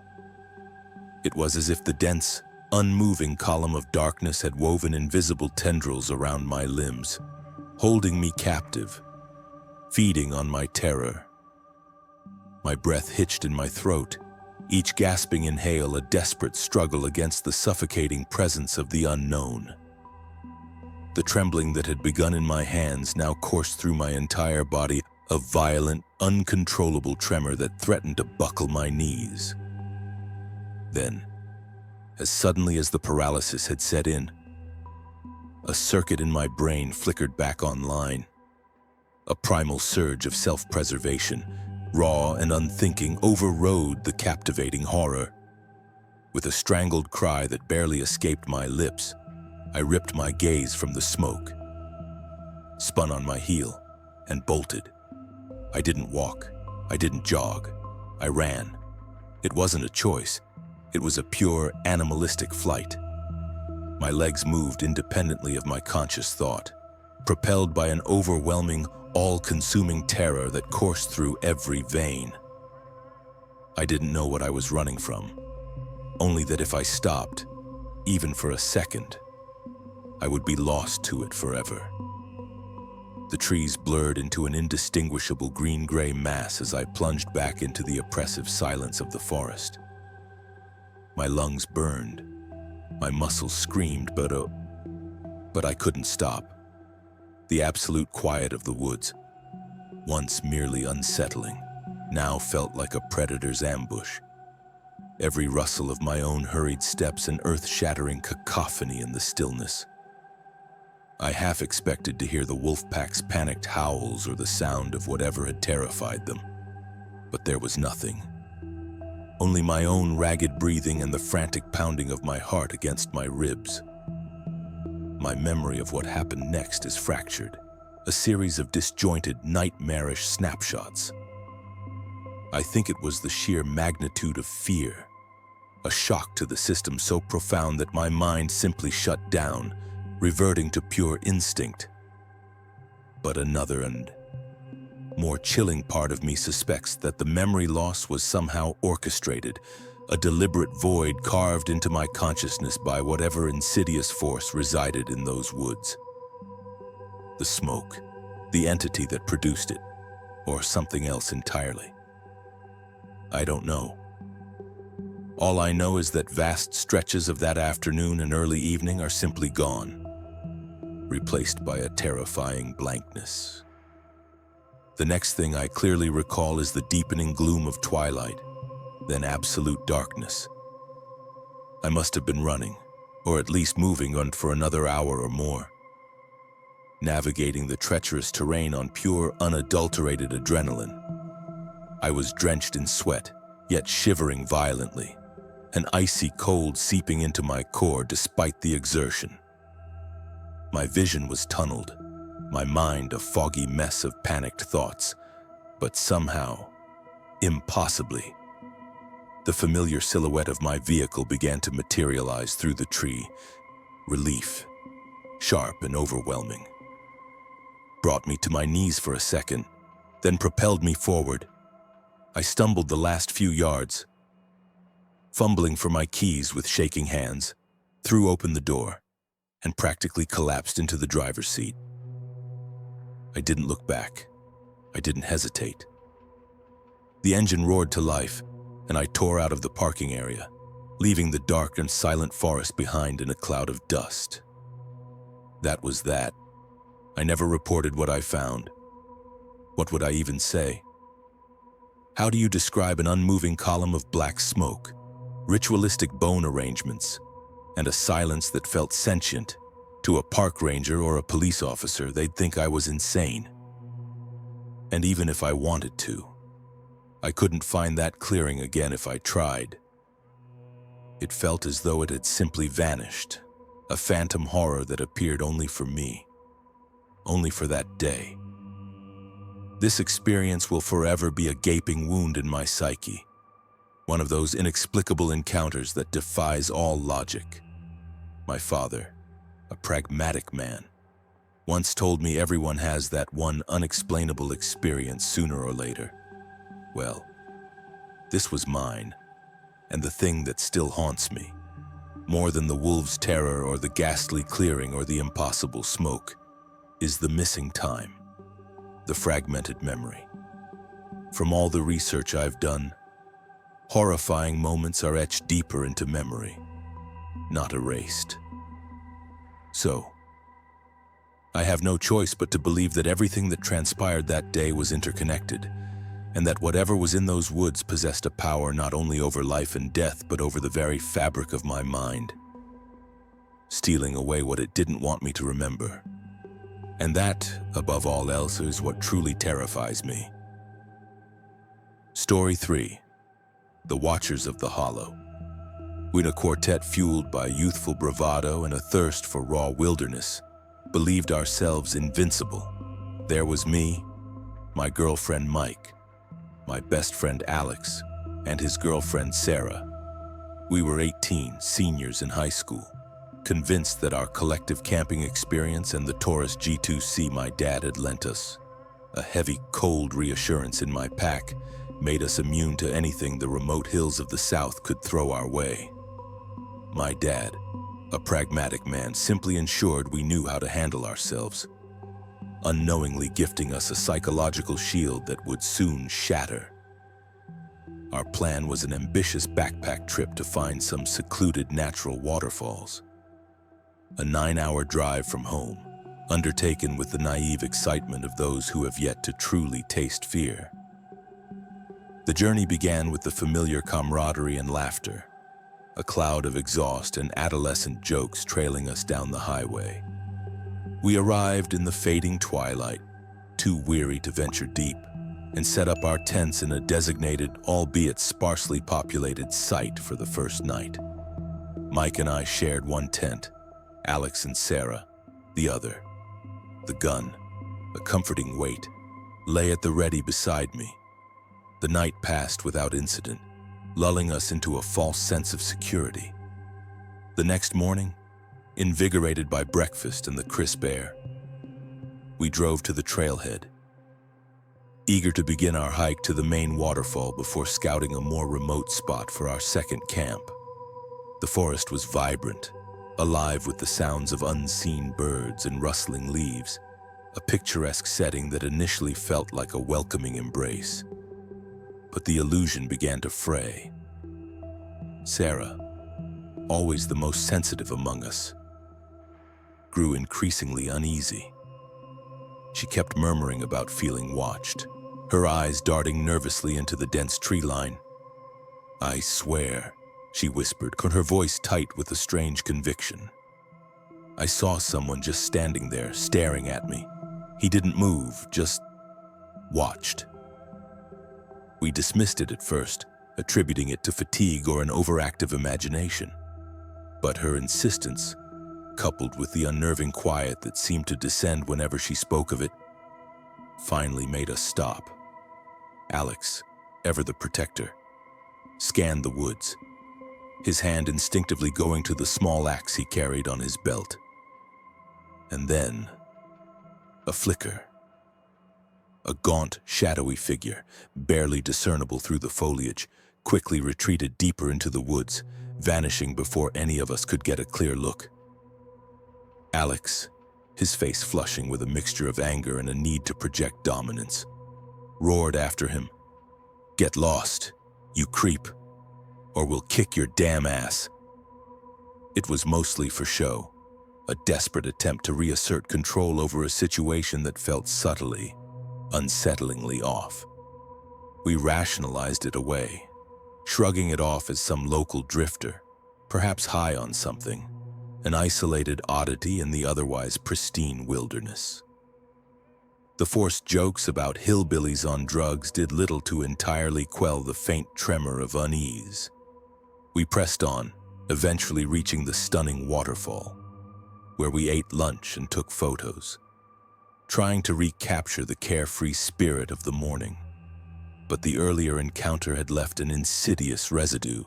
It was as if the dense, unmoving column of darkness had woven invisible tendrils around my limbs, holding me captive, feeding on my terror. My breath hitched in my throat, each gasping inhale a desperate struggle against the suffocating presence of the unknown. The trembling that had begun in my hands now coursed through my entire body, a violent, uncontrollable tremor that threatened to buckle my knees. Then, as suddenly as the paralysis had set in, a circuit in my brain flickered back online. A primal surge of self-preservation, raw and unthinking, overrode the captivating horror. With a strangled cry that barely escaped my lips, I ripped my gaze from the smoke, spun on my heel, and bolted. I didn't walk. I didn't jog. I ran. It wasn't a choice. It was a pure, animalistic flight. My legs moved independently of my conscious thought, propelled by an overwhelming, all-consuming terror that coursed through every vein. I didn't know what I was running from, only that if I stopped, even for a second, I would be lost to it forever. The trees blurred into an indistinguishable green-gray mass as I plunged back into the oppressive silence of the forest. My lungs burned, my muscles screamed, but I couldn't stop. The absolute quiet of the woods, once merely unsettling, now felt like a predator's ambush. Every rustle of my own hurried steps an earth-shattering cacophony in the stillness. I half expected to hear the wolf pack's panicked howls or the sound of whatever had terrified them, but there was nothing. Only my own ragged breathing and the frantic pounding of my heart against my ribs. My memory of what happened next is fractured, a series of disjointed, nightmarish snapshots. I think it was the sheer magnitude of fear, a shock to the system so profound that my mind simply shut down, reverting to pure instinct. But another and more chilling part of me suspects that the memory loss was somehow orchestrated, a deliberate void carved into my consciousness by whatever insidious force resided in those woods. The smoke, the entity that produced it, or something else entirely. I don't know. All I know is that vast stretches of that afternoon and early evening are simply gone, replaced by a terrifying blankness. The next thing I clearly recall is the deepening gloom of twilight, then absolute darkness. I must have been running, or at least moving on for another hour or more, navigating the treacherous terrain on pure, unadulterated adrenaline. I was drenched in sweat, yet shivering violently, an icy cold seeping into my core despite the exertion. My vision was tunneled, my mind a foggy mess of panicked thoughts, but somehow, impossibly, the familiar silhouette of my vehicle began to materialize through the tree. Relief, sharp and overwhelming, brought me to my knees for a second, then propelled me forward. I stumbled the last few yards, fumbling for my keys with shaking hands, threw open the door, and practically collapsed into the driver's seat. I didn't look back. I didn't hesitate. The engine roared to life, and I tore out of the parking area, leaving the dark and silent forest behind in a cloud of dust. That was that. I never reported what I found. What would I even say? How do you describe an unmoving column of black smoke, ritualistic bone arrangements, and a silence that felt sentient? To a park ranger or a police officer, they'd think I was insane. And even if I wanted to, I couldn't find that clearing again if I tried. It felt as though it had simply vanished, a phantom horror that appeared only for me, only for that day. This experience will forever be a gaping wound in my psyche, one of those inexplicable encounters that defies all logic. My father, a pragmatic man, once told me everyone has that one unexplainable experience sooner or later. Well, this was mine, and the thing that still haunts me, more than the wolves' terror or the ghastly clearing or the impossible smoke, is the missing time, the fragmented memory. From all the research I've done, horrifying moments are etched deeper into memory, not erased. So, I have no choice but to believe that everything that transpired that day was interconnected, and that whatever was in those woods possessed a power not only over life and death, but over the very fabric of my mind, stealing away what it didn't want me to remember. And that, above all else, is what truly terrifies me. Story 3. The Watchers of the Hollow. When a quartet fueled by youthful bravado and a thirst for raw wilderness believed ourselves invincible, there was me, my girlfriend Mike, my best friend Alex, and his girlfriend Sarah. We were 18, seniors in high school, convinced that our collective camping experience and the Taurus G2C my dad had lent us, a heavy, cold reassurance in my pack, made us immune to anything the remote hills of the South could throw our way. My dad, a pragmatic man, simply ensured we knew how to handle ourselves, unknowingly gifting us a psychological shield that would soon shatter. Our plan was an ambitious backpack trip to find some secluded natural waterfalls. A 9-hour drive from home, undertaken with the naive excitement of those who have yet to truly taste fear. The journey began with the familiar camaraderie and laughter, a cloud of exhaust and adolescent jokes trailing us down the highway. We arrived in the fading twilight, too weary to venture deep, and set up our tents in a designated, albeit sparsely populated, site for the first night. Mike and I shared one tent, Alex and Sarah, the other. The gun, a comforting weight, lay at the ready beside me. The night passed without incident, lulling us into a false sense of security. The next morning, invigorated by breakfast and the crisp air, we drove to the trailhead, eager to begin our hike to the main waterfall before scouting a more remote spot for our second camp. The forest was vibrant, alive with the sounds of unseen birds and rustling leaves, a picturesque setting that initially felt like a welcoming embrace. But the illusion began to fray. Sarah, always the most sensitive among us, grew increasingly uneasy. She kept murmuring about feeling watched, her eyes darting nervously into the dense tree line. "I swear," she whispered, her voice tight with a strange conviction. "I saw someone just standing there, staring at me. He didn't move, just watched." We dismissed it at first, attributing it to fatigue or an overactive imagination. But her insistence, coupled with the unnerving quiet that seemed to descend whenever she spoke of it, finally made us stop. Alex, ever the protector, scanned the woods, his hand instinctively going to the small axe he carried on his belt. And then, a flicker. A gaunt, shadowy figure, barely discernible through the foliage, quickly retreated deeper into the woods, vanishing before any of us could get a clear look. Alex, his face flushing with a mixture of anger and a need to project dominance, roared after him, "Get lost, you creep, or we'll kick your damn ass." It was mostly for show, a desperate attempt to reassert control over a situation that felt subtly, unsettlingly off. We rationalized it away, shrugging it off as some local drifter, perhaps high on something, an isolated oddity in the otherwise pristine wilderness. The forced jokes about hillbillies on drugs did little to entirely quell the faint tremor of unease. We pressed on, eventually reaching the stunning waterfall, where we ate lunch and took photos, trying to recapture the carefree spirit of the morning. But the earlier encounter had left an insidious residue.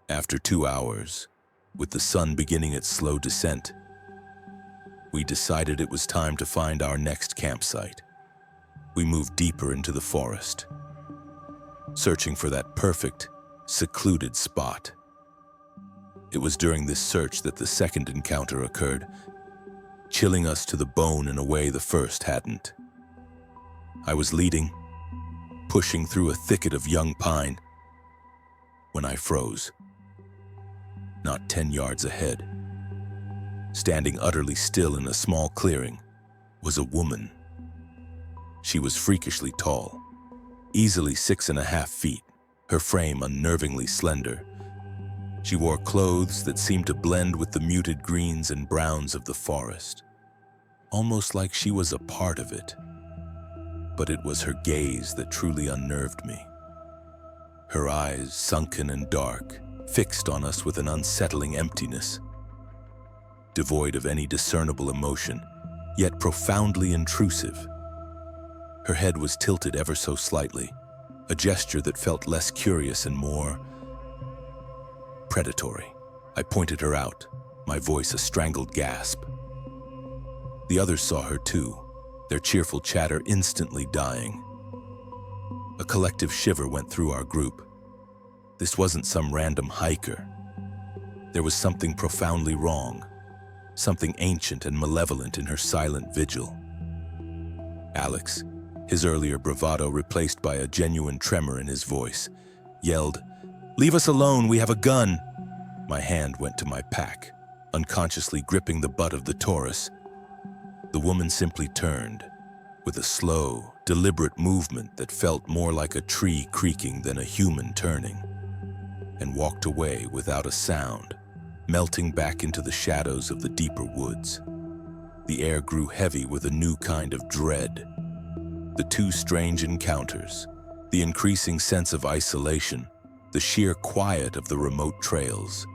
After 2 hours, with the sun beginning its slow descent, we decided it was time to find our next campsite. We moved deeper into the forest, searching for that perfect, secluded spot. It was during this search that the second encounter occurred, chilling us to the bone in a way the first hadn't. I was leading, pushing through a thicket of young pine, when I froze. Not 10 yards ahead, standing utterly still in a small clearing, was a woman. She was freakishly tall, easily 6.5 feet, her frame unnervingly slender. She wore clothes that seemed to blend with the muted greens and browns of the forest, almost like she was a part of it. But it was her gaze that truly unnerved me. Her eyes, sunken and dark, fixed on us with an unsettling emptiness, devoid of any discernible emotion, yet profoundly intrusive. Her head was tilted ever so slightly, a gesture that felt less curious and more predatory. I pointed her out, my voice a strangled gasp. The others saw her too, their cheerful chatter instantly dying. A collective shiver went through our group. This wasn't some random hiker. There was something profoundly wrong, something ancient and malevolent in her silent vigil. Alex, his earlier bravado replaced by a genuine tremor in his voice, yelled, "Leave us alone, we have a gun!" My hand went to my pack, unconsciously gripping the butt of the Taurus. The woman simply turned, with a slow, deliberate movement that felt more like a tree creaking than a human turning, and walked away without a sound, melting back into the shadows of the deeper woods. The air grew heavy with a new kind of dread. The two strange encounters, the increasing sense of isolation, the sheer quiet of the remote trails,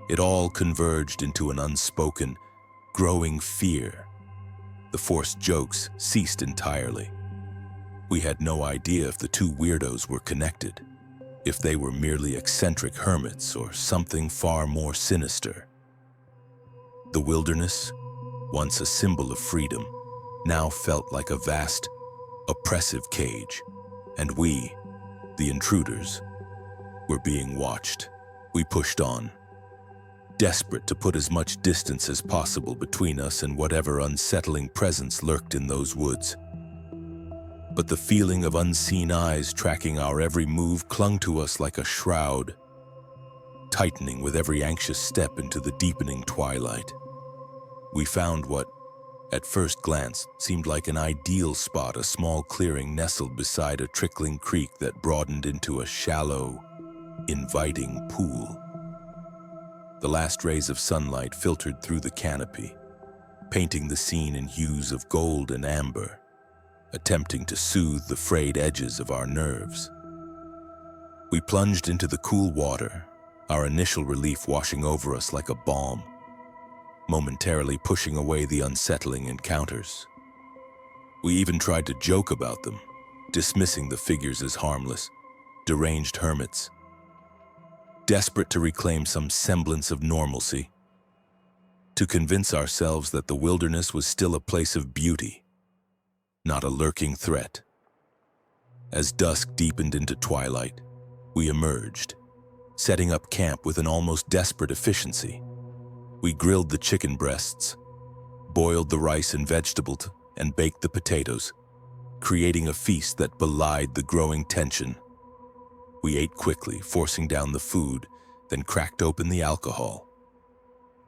it all converged into an unspoken, growing fear. The forced jokes ceased entirely. We had no idea if the two weirdos were connected, if they were merely eccentric hermits or something far more sinister. The wilderness, once a symbol of freedom, now felt like a vast, oppressive cage, and we, the intruders, were being watched. We pushed on, desperate to put as much distance as possible between us and whatever unsettling presence lurked in those woods. But the feeling of unseen eyes tracking our every move clung to us like a shroud, tightening with every anxious step into the deepening twilight. We found what, at first glance, seemed like an ideal spot, a small clearing nestled beside a trickling creek that broadened into a shallow, inviting pool. The last rays of sunlight filtered through the canopy, painting the scene in hues of gold and amber, attempting to soothe the frayed edges of our nerves. We plunged into the cool water, our initial relief washing over us like a balm, momentarily pushing away the unsettling encounters. We even tried to joke about them, dismissing the figures as harmless, deranged hermits. Desperate to reclaim some semblance of normalcy, to convince ourselves that the wilderness was still a place of beauty, not a lurking threat. As dusk deepened into twilight, we emerged, setting up camp with an almost desperate efficiency. We grilled the chicken breasts, boiled the rice and vegetables, and baked the potatoes, creating a feast that belied the growing tension. We ate quickly, forcing down the food, then cracked open the alcohol,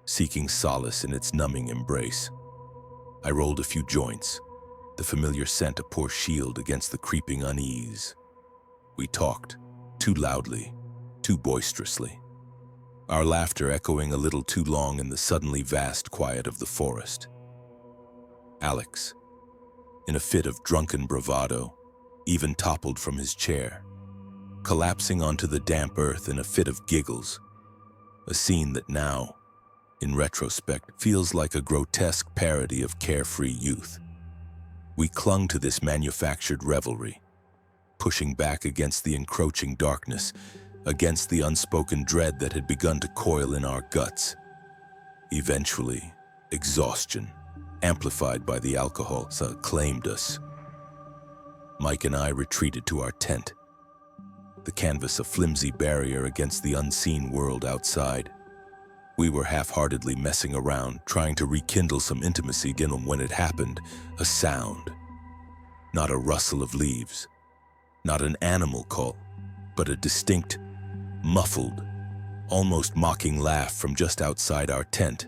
seeking solace in its numbing embrace. I rolled a few joints, the familiar scent a poor shield against the creeping unease. We talked, too loudly, too boisterously, our laughter echoing a little too long in the suddenly vast quiet of the forest. Alex, in a fit of drunken bravado, even toppled from his chair, collapsing onto the damp earth in a fit of giggles, a scene that now, in retrospect, feels like a grotesque parody of carefree youth. We clung to this manufactured revelry, pushing back against the encroaching darkness, against the unspoken dread that had begun to coil in our guts. Eventually, exhaustion, amplified by the alcohol, claimed us. Mike and I retreated to our tent, the canvas a flimsy barrier against the unseen world outside. We were half-heartedly messing around, trying to rekindle some intimacy when it happened, a sound. Not a rustle of leaves, not an animal call, but a distinct, muffled, almost mocking laugh from just outside our tent.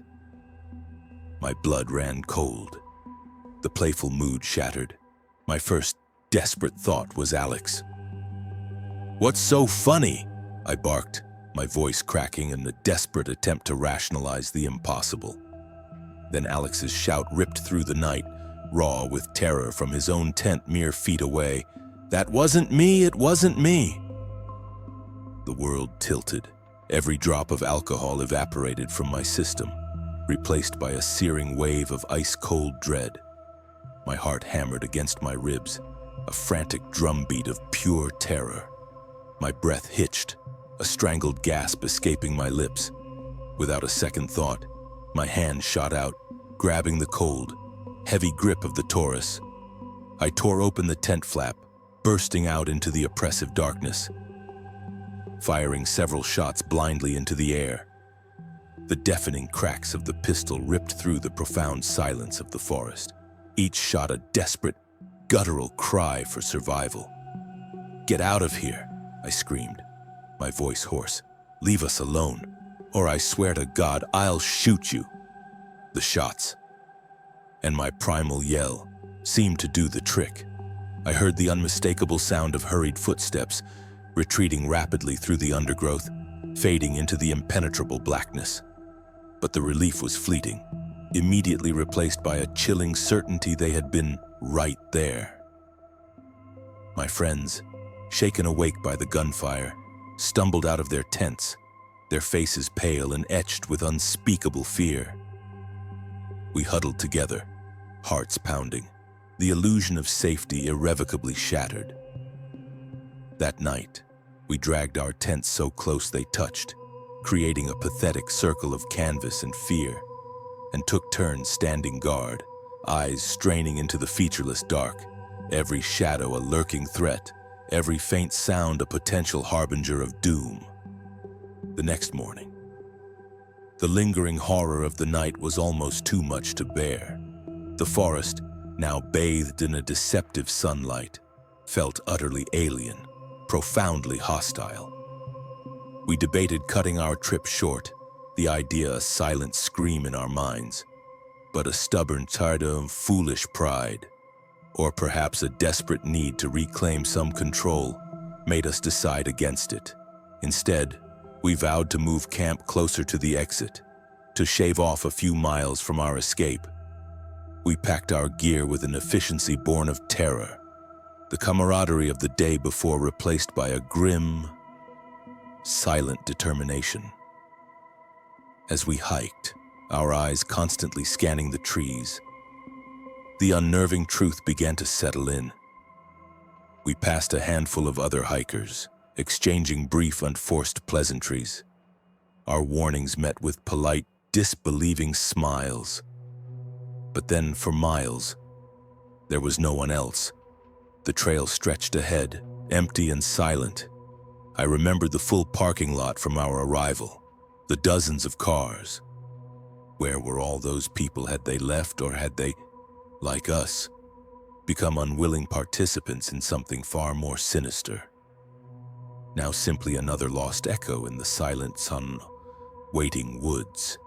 My blood ran cold. The playful mood shattered. My first desperate thought was Alex. "What's so funny?" I barked, my voice cracking in a desperate attempt to rationalize the impossible. Then Alex's shout ripped through the night, raw with terror from his own tent mere feet away. "That wasn't me, it wasn't me!" The world tilted. Every drop of alcohol evaporated from my system, replaced by a searing wave of ice-cold dread. My heart hammered against my ribs, a frantic drumbeat of pure terror. My breath hitched, a strangled gasp escaping my lips. Without a second thought, my hand shot out, grabbing the cold, heavy grip of the Taurus. I tore open the tent flap, bursting out into the oppressive darkness, firing several shots blindly into the air. The deafening cracks of the pistol ripped through the profound silence of the forest, each shot a desperate, guttural cry for survival. "Get out of here," I screamed, my voice hoarse. "Leave us alone, or I swear to God I'll shoot you." The shots, and my primal yell, seemed to do the trick. I heard the unmistakable sound of hurried footsteps, retreating rapidly through the undergrowth, fading into the impenetrable blackness. But the relief was fleeting, immediately replaced by a chilling certainty they had been right there. My friends, shaken awake by the gunfire, stumbled out of their tents, their faces pale and etched with unspeakable fear. We huddled together, hearts pounding, the illusion of safety irrevocably shattered. That night, we dragged our tents so close they touched, creating a pathetic circle of canvas and fear, and took turns standing guard, eyes straining into the featureless dark, every shadow a lurking threat, every faint sound a potential harbinger of doom. The next morning, the lingering horror of the night was almost too much to bear. The forest, now bathed in a deceptive sunlight, felt utterly alien, profoundly hostile. We debated cutting our trip short, the idea a silent scream in our minds, but a stubborn tide of foolish pride, or perhaps a desperate need to reclaim some control, made us decide against it. Instead, we vowed to move camp closer to the exit, to shave off a few miles from our escape. We packed our gear with an efficiency born of terror, the camaraderie of the day before replaced by a grim, silent determination. As we hiked, our eyes constantly scanning the trees, the unnerving truth began to settle in. We passed a handful of other hikers, exchanging brief, unforced pleasantries. Our warnings met with polite, disbelieving smiles. But then, for miles, there was no one else. The trail stretched ahead, empty and silent. I remembered the full parking lot from our arrival, the dozens of cars. Where were all those people? Had they left, or had they, like us, become unwilling participants in something far more sinister? Now simply another lost echo in the silent, sun-waiting woods.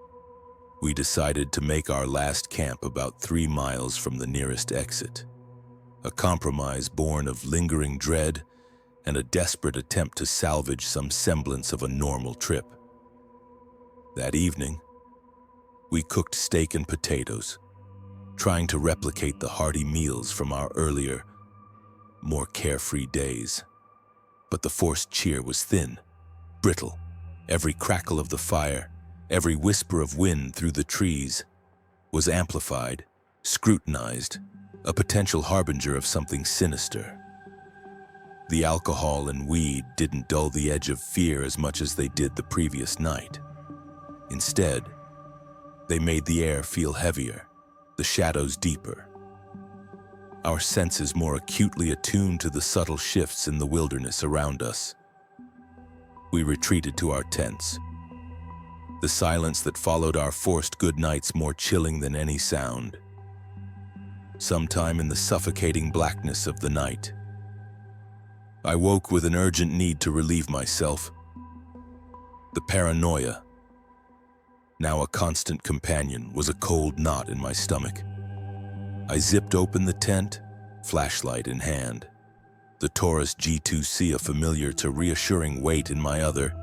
We decided to make our last camp about 3 miles from the nearest exit, a compromise born of lingering dread and a desperate attempt to salvage some semblance of a normal trip. That evening, we cooked steak and potatoes, trying to replicate the hearty meals from our earlier, more carefree days. But the forced cheer was thin, brittle. Every crackle of the fire, every whisper of wind through the trees was amplified, scrutinized, a potential harbinger of something sinister. The alcohol and weed didn't dull the edge of fear as much as they did the previous night. Instead, they made the air feel heavier, the shadows deeper. Our senses more acutely attuned to the subtle shifts in the wilderness around us. We retreated to our tents, the silence that followed our forced good nights more chilling than any sound. Sometime in the suffocating blackness of the night, I woke with an urgent need to relieve myself. The paranoia, now a constant companion, was a cold knot in my stomach. I zipped open the tent, flashlight in hand. The Taurus G2C, a familiar to reassuring weight, in my other.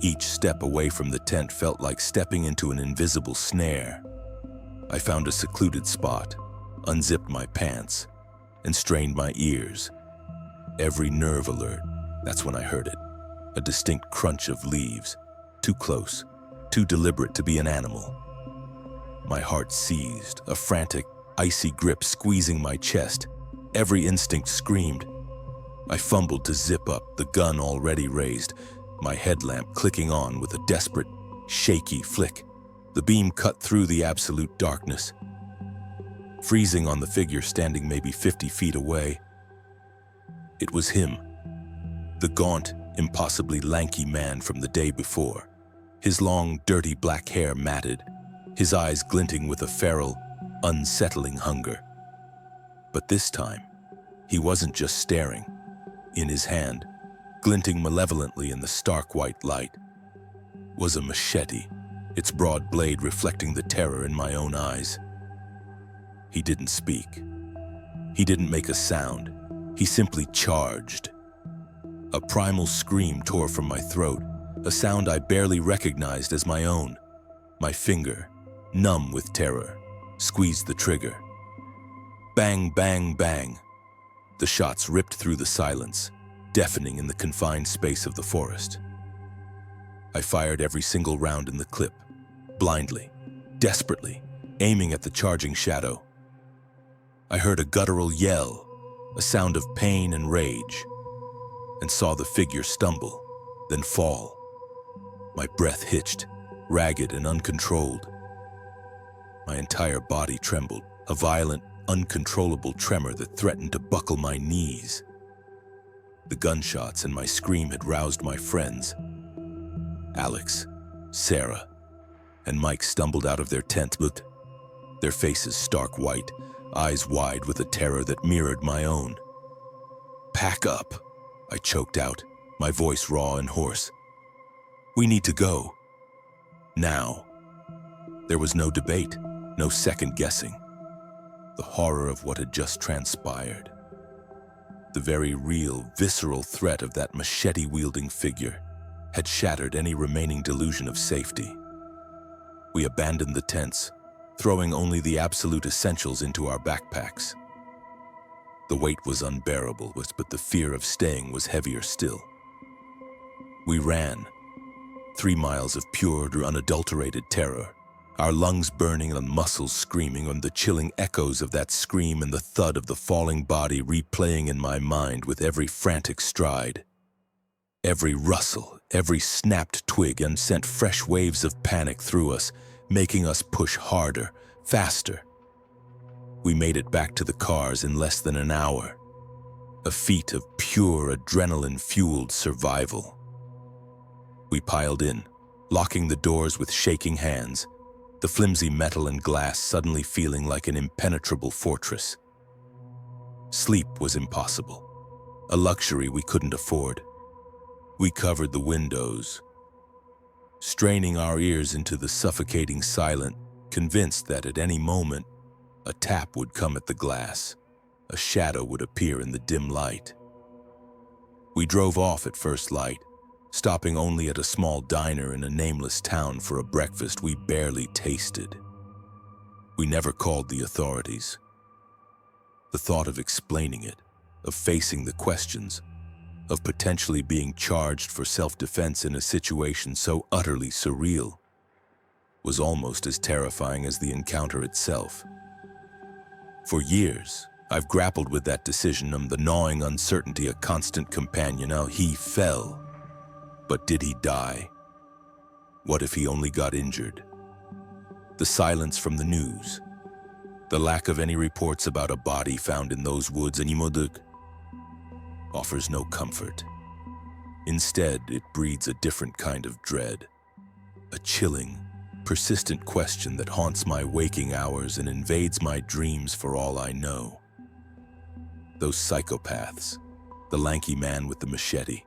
Each step away from the tent felt like stepping into an invisible snare. I found a secluded spot, unzipped my pants, and strained my ears. Every nerve alert. That's when I heard it. A distinct crunch of leaves. Too close, too deliberate to be an animal. My heart seized, a frantic, icy grip squeezing my chest. Every instinct screamed. I fumbled to zip up, the gun already raised, my headlamp clicking on with a desperate, shaky flick. The beam cut through the absolute darkness, freezing on the figure standing maybe 50 feet away. It was him, the gaunt, impossibly lanky man from the day before, his long, dirty black hair matted, his eyes glinting with a feral, unsettling hunger. But this time, he wasn't just staring. In his hand, glinting malevolently in the stark white light, was a machete, its broad blade reflecting the terror in my own eyes. He didn't speak. He didn't make a sound. He simply charged. A primal scream tore from my throat, a sound I barely recognized as my own. My finger, numb with terror, squeezed the trigger. Bang, bang, bang. The shots ripped through the silence, deafening in the confined space of the forest. I fired every single round in the clip, blindly, desperately, aiming at the charging shadow. I heard a guttural yell, a sound of pain and rage, and saw the figure stumble, then fall. My breath hitched, ragged and uncontrolled. My entire body trembled, a violent, uncontrollable tremor that threatened to buckle my knees. The gunshots and my scream had roused my friends. Alex, Sarah, and Mike stumbled out of their tent, their faces stark white, eyes wide with a terror that mirrored my own. "Pack up," I choked out, my voice raw and hoarse. "We need to go. Now." There was no debate, no second guessing. The horror of what had just transpired. The very real, visceral threat of that machete-wielding figure had shattered any remaining delusion of safety. We abandoned the tents, throwing only the absolute essentials into our backpacks. The weight was unbearable, but the fear of staying was heavier still. We ran, 3 miles of pure, unadulterated terror, our lungs burning and muscles screaming, on the chilling echoes of that scream and the thud of the falling body replaying in my mind with every frantic stride. Every rustle, every snapped twig, and sent fresh waves of panic through us, making us push harder, faster. We made it back to the cars in less than an hour, a feat of pure adrenaline-fueled survival. We piled in, locking the doors with shaking hands, the flimsy metal and glass suddenly feeling like an impenetrable fortress. Sleep was impossible, a luxury we couldn't afford. We covered the windows, straining our ears into the suffocating silence, convinced that at any moment, a tap would come at the glass, a shadow would appear in the dim light. We drove off at first light, stopping only at a small diner in a nameless town for a breakfast we barely tasted. We never called the authorities. The thought of explaining it, of facing the questions, of potentially being charged for self-defense in a situation so utterly surreal, was almost as terrifying as the encounter itself. For years, I've grappled with that decision, the gnawing uncertainty, a constant companion. Now, he fell, but did he die? What if he only got injured? The silence from the news, the lack of any reports about a body found in those woods offers no comfort. Instead, it breeds a different kind of dread, a chilling, persistent question that haunts my waking hours and invades my dreams for all I know. Those psychopaths, the lanky man with the machete,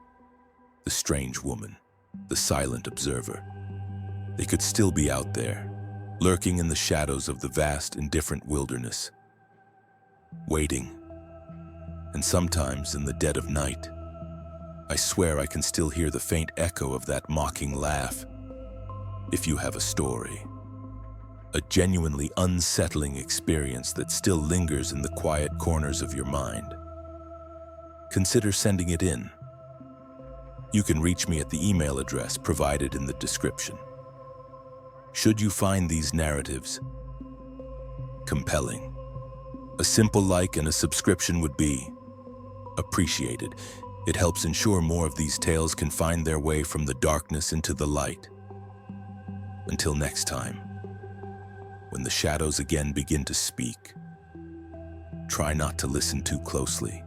the strange woman, the silent observer, they could still be out there, lurking in the shadows of the vast, indifferent wilderness, waiting. And sometimes in the dead of night, I swear I can still hear the faint echo of that mocking laugh. If you have a story, a genuinely unsettling experience that still lingers in the quiet corners of your mind, consider sending it in. You can reach me at the email address provided in the description. Should you find these narratives compelling, a simple like and a subscription would be appreciated. It helps ensure more of these tales can find their way from the darkness into the light. Until next time, when the shadows again begin to speak, try not to listen too closely.